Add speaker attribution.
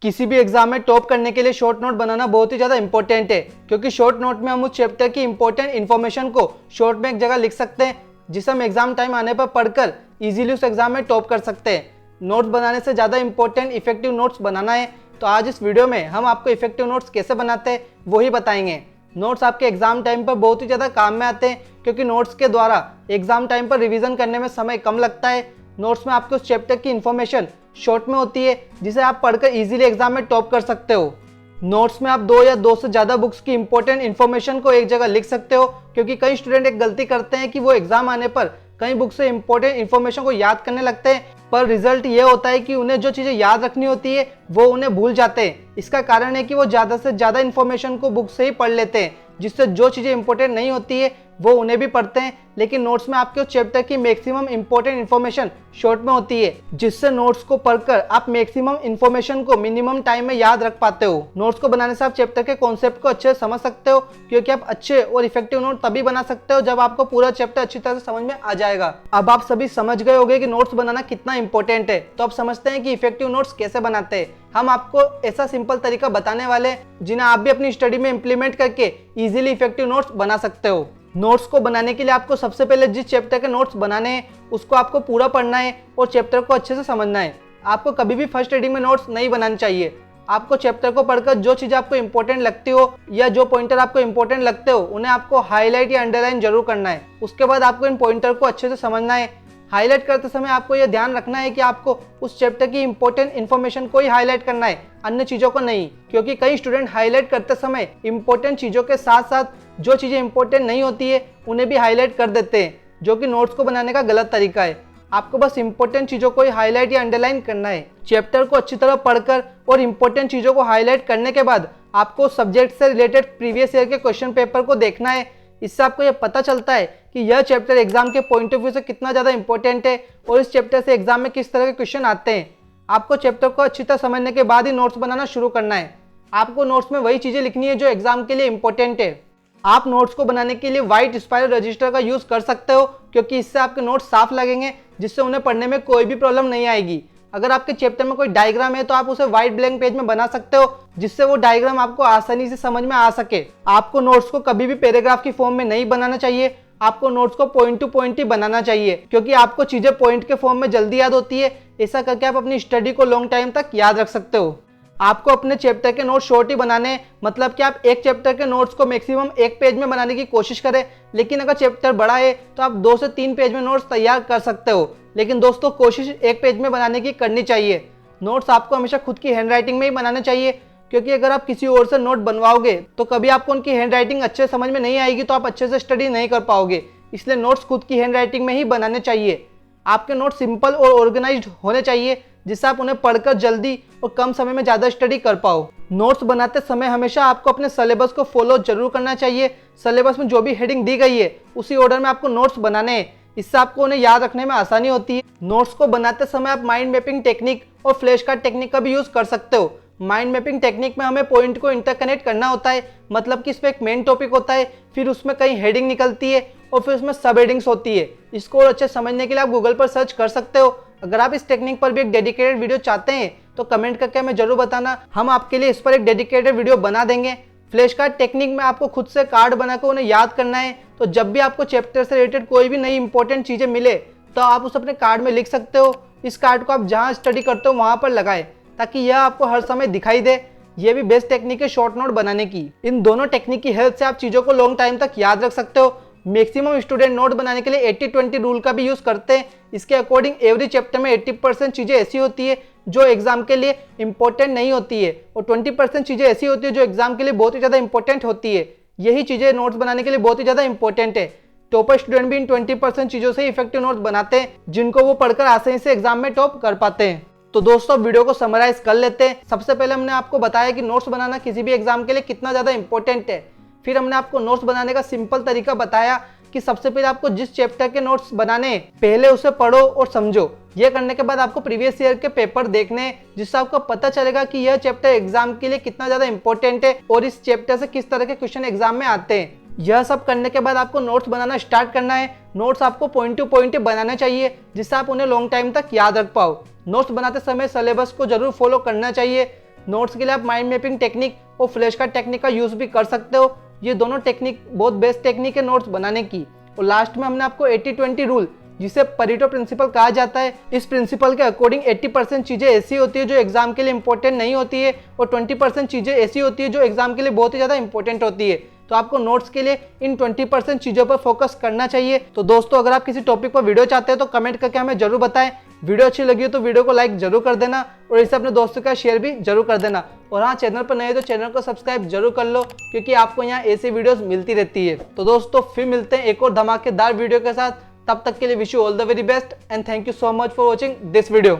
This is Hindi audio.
Speaker 1: किसी भी एग्जाम में टॉप करने के लिए शॉर्ट नोट बनाना बहुत ही ज़्यादा इंपॉर्टेंट है, क्योंकि शॉर्ट नोट में हम उस चैप्टर की इंपॉर्टेंट इन्फॉर्मेशन को शॉर्ट में एक जगह लिख सकते हैं, जिसे हम एग्जाम टाइम आने पर पढ़कर इजीली उस एग्जाम में टॉप कर सकते हैं। नोट्स बनाने से ज़्यादा इंपॉर्टेंट इफेक्टिव नोट्स बनाना है, तो आज इस वीडियो में हम आपको इफेक्टिव नोट्स कैसे बनाते हैं वो ही बताएंगे। नोट्स आपके एग्जाम टाइम पर बहुत ही ज़्यादा काम में आते हैं, क्योंकि नोट्स के द्वारा एग्जाम टाइम पर रिवीजन करने में समय कम लगता है। नोट्स में आपके उस चैप्टर की इन्फॉर्मेशन शॉर्ट में होती है, जिसे आप पढ़कर इजीली एग्जाम में टॉप कर सकते हो। नोट्स में आप 2 या 2 से ज़्यादा बुक्स की इंपॉर्टेंट इन्फॉर्मेशन को एक जगह लिख सकते हो, क्योंकि कई स्टूडेंट एक गलती करते हैं कि वो एग्जाम आने पर कई बुक से इंपॉर्टेंट इन्फॉर्मेशन को याद करने लगते हैं, पर रिजल्ट ये होता है कि उन्हें जो चीज़ें याद रखनी होती है वो उन्हें भूल जाते हैं। इसका कारण है कि वो ज़्यादा से ज़्यादा इन्फॉर्मेशन को बुक से ही पढ़ लेते हैं, जिससे जो चीज़ें इंपॉर्टेंट नहीं होती है वो उन्हें भी पढ़ते हैं। लेकिन नोट्स में आपके उस चैप्टर की मैक्सिमम इंपॉर्टेंट इन्फॉर्मेशन शॉर्ट में होती है, जिससे नोट्स को पढ़कर आप मैक्सिमम इन्फॉर्मेशन को मिनिमम टाइम में याद रख पाते हो। नोट्स को बनाने से आप चैप्टर के कॉन्सेप्ट को अच्छे से समझ सकते हो, क्योंकि आप अच्छे और इफेक्टिव नोट तभी बना सकते हो जब आपको पूरा चैप्टर अच्छी तरह से समझ में आ जाएगा। अब आप सभी समझ गए होंगे कि नोट्स बनाना कितना इंपॉर्टेंट है, तो अब समझते हैं कि इफेक्टिव नोट्स कैसे बनाते हैं। हम आपको ऐसा सिंपल तरीका बताने वाले हैं जिन्हें आप भी अपनी स्टडी में इंप्लीमेंट करके इजीली इफेक्टिव नोट्स बना सकते हो। नोट्स को बनाने के लिए आपको सबसे पहले जिस चैप्टर के नोट्स बनाने हैं उसको आपको पूरा पढ़ना है और चैप्टर को अच्छे से समझना है। आपको कभी भी फर्स्ट रीडिंग में नोट्स नहीं बनाने चाहिए। आपको चैप्टर को पढ़कर जो चीज़ आपको इंपॉर्टेंट लगती हो या जो पॉइंटर आपको इंपॉर्टेंट लगते हो उन्हें आपको हाईलाइट या अंडरलाइन जरूर करना है। उसके बाद आपको इन पॉइंटर को अच्छे से समझना है। हाईलाइट करते समय आपको यह ध्यान रखना है कि आपको उस चैप्टर की इंपॉर्टेंट इन्फॉर्मेशन को ही हाईलाइट करना है, अन्य चीज़ों को नहीं, क्योंकि कई स्टूडेंट हाईलाइट करते समय इंपॉर्टेंट चीज़ों के साथ साथ जो चीज़ें इंपॉर्टेंट नहीं होती है उन्हें भी हाईलाइट कर देते हैं, जो कि नोट्स को बनाने का गलत तरीका है। आपको बस इंपॉर्टेंट चीज़ों को ही हाईलाइट या अंडरलाइन करना है। चैप्टर को अच्छी तरह पढ़कर और इंपॉर्टेंट चीज़ों को हाईलाइट करने के बाद आपको सब्जेक्ट से रिलेटेड प्रीवियस ईयर के क्वेश्चन पेपर को देखना है। इससे आपको यह पता चलता है कि यह चैप्टर एग्जाम के पॉइंट ऑफ व्यू से कितना ज़्यादा इंपॉर्टेंट है और इस चैप्टर से एग्जाम में किस तरह के क्वेश्चन आते हैं। आपको चैप्टर को अच्छी तरह समझने के बाद ही नोट्स बनाना शुरू करना है। आपको नोट्स में वही चीज़ें लिखनी है जो एग्जाम के लिए इंपॉर्टेंट है। आप नोट्स को बनाने के लिए व्हाइट स्पाइरल रजिस्टर का यूज़ कर सकते हो, क्योंकि इससे आपके नोट्स साफ लगेंगे, जिससे उन्हें पढ़ने में कोई भी प्रॉब्लम नहीं आएगी। अगर आपके चैप्टर में कोई डायग्राम है तो आप उसे व्हाइट ब्लैंक पेज में बना सकते हो, जिससे वो डायग्राम आपको आसानी से समझ में आ सके। आपको नोट्स को कभी भी पैराग्राफ की फॉर्म में नहीं बनाना चाहिए। आपको नोट्स को पॉइंट टू पॉइंट ही बनाना चाहिए, क्योंकि आपको चीज़ें पॉइंट के फॉर्म में जल्दी याद होती है। ऐसा करके आप अपनी स्टडी को लॉन्ग टाइम तक याद रख सकते हो। आपको अपने चैप्टर के नोट्स शॉर्ट ही बनाने हैं, मतलब कि आप एक चैप्टर के नोट्स को मैक्सिमम एक पेज में बनाने की कोशिश करें। लेकिन अगर चैप्टर बड़ा है तो आप 2 से 3 पेज में नोट्स तैयार कर सकते हो, लेकिन दोस्तों कोशिश एक पेज में बनाने की करनी चाहिए। नोट्स आपको हमेशा खुद की हैंड राइटिंग में ही बनाने चाहिए, क्योंकि अगर आप किसी और से नोट बनवाओगे तो कभी आपको उनकी हैंड राइटिंग अच्छे समझ में नहीं आएगी, तो आप अच्छे से स्टडी नहीं कर पाओगे। इसलिए नोट्स खुद की हैंड राइटिंग में ही बनाने चाहिए। आपके नोट्स सिंपल और ऑर्गेनाइज्ड होने चाहिए, जिससे आप उन्हें पढ़कर जल्दी और कम समय में ज़्यादा स्टडी कर पाओ। नोट्स बनाते समय हमेशा आपको अपने सिलेबस को फॉलो जरूर करना चाहिए। सिलेबस में जो भी हेडिंग दी गई है उसी ऑर्डर में आपको नोट्स बनाने हैं। इससे आपको उन्हें याद रखने में आसानी होती है। नोट्स को बनाते समय आप माइंड मैपिंग टेक्निक और फ्लैश कार्ड टेक्निक का भी यूज़ कर सकते हो। माइंड मैपिंग टेक्निक में हमें पॉइंट को इंटरकनेक्ट करना होता है, मतलब कि इसमें एक मेन टॉपिक होता है, फिर उसमें कई हेडिंग निकलती है और फिर उसमें सब हेडिंग्स होती है। इसको और अच्छे समझने के लिए आप गूगल पर सर्च कर सकते हो। अगर आप इस टेक्निक पर भी एक डेडिकेटेड वीडियो चाहते हैं तो कमेंट करके हमें जरूर बताना, हम आपके लिए इस पर एक डेडिकेटेड वीडियो बना देंगे। फ्लैश कार्ड टेक्निक में आपको खुद से कार्ड बनाकर उन्हें याद करना है, तो जब भी आपको चैप्टर से रिलेटेड कोई भी नई इंपॉर्टेंट चीज़ें मिले तो आप उसे अपने कार्ड में लिख सकते हो। इस कार्ड को आप जहाँ स्टडी करते हो वहाँ पर लगाएं, ताकि यह आपको हर समय दिखाई दे। ये भी बेस्ट टेक्निक है शॉर्ट नोट बनाने की। इन दोनों टेक्निक की हेल्प से आप चीज़ों को लॉन्ग टाइम तक याद रख सकते हो। मैक्सिमम स्टूडेंट नोट बनाने के लिए 80-20 रूल का भी यूज़ करते हैं। इसके अकॉर्डिंग एवरी चैप्टर में 80% चीज़ें ऐसी होती है जो एग्जाम के लिए इंपॉर्टेंट नहीं होती है, और 20% चीज़ें ऐसी होती है जो एग्जाम के लिए बहुत ही ज़्यादा इंपॉर्टेंट होती है। यही चीज़ें नोट्स बनाने के लिए बहुत ही ज़्यादा इंपॉर्टेंट है। टॉपर स्टूडेंट भी इन 20% चीज़ों से इफेक्टिव नोट्स बनाते हैं, जिनको वो पढ़कर आसानी से एग्जाम में टॉप कर पाते हैं। तो दोस्तों वीडियो को समराइज कर लेते हैं। सबसे पहले हमने आपको बताया कि नोट्स बनाना किसी भी एग्जाम के लिए कितना ज़्यादा इंपॉर्टेंट है। फिर हमने आपको नोट्स बनाने का सिंपल तरीका बताया कि सबसे पहले आपको जिस चैप्टर के नोट्स बनाने हैं पहले उसे पढ़ो और समझो। यह करने के बाद आपको प्रीवियस ईयर के पेपर देखने हैं, जिससे आपको पता चलेगा कि यह चैप्टर एग्जाम के लिए कितना ज़्यादा इंपॉर्टेंट है और इस चैप्टर से किस तरह के क्वेश्चन एग्जाम में आते हैं। यह सब करने के बाद आपको नोट्स बनाना स्टार्ट करना है। नोट्स आपको पॉइंट टू पॉइंट बनाने चाहिए, जिससे आप उन्हें लॉन्ग टाइम तक याद रख पाओ। नोट्स बनाते समय सिलेबस को जरूर फॉलो करना चाहिए। नोट्स के लिए आप माइंड मैपिंग टेक्निक और फ्लैश कार्ड टेक्निक का यूज भी कर सकते हो। ये दोनों टेक्निक बहुत बेस्ट टेक्निक है नोट्स बनाने की। और लास्ट में हमने आपको 80-20 रूल, जिसे परेटो प्रिंसिपल कहा जाता है, इस प्रिंसिपल के अकॉर्डिंग 80% चीजें ऐसी होती है जो एग्जाम के लिए इंपॉर्टेंट नहीं होती है और 20% चीजें ऐसी होती है जो एग्जाम के लिए बहुत ही ज्यादा इंपॉर्टेंट होती है। तो आपको नोट्स के लिए इन 20% चीजों पर फोकस करना चाहिए। तो दोस्तों, अगर आप किसी टॉपिक पर वीडियो चाहते हैं तो कमेंट करके हमें जरूर बताएं। वीडियो अच्छी लगी हो तो वीडियो को लाइक जरूर कर देना और इसे अपने दोस्तों का शेयर भी जरूर कर देना। और हाँ, चैनल पर नए हो तो चैनल को सब्सक्राइब जरूर कर लो, क्योंकि आपको यहाँ ऐसी वीडियोस मिलती रहती है। तो दोस्तों, फिर मिलते हैं एक और धमाकेदार वीडियो के साथ। तब तक के लिए wish you all the very best and thank you so much for watching this video.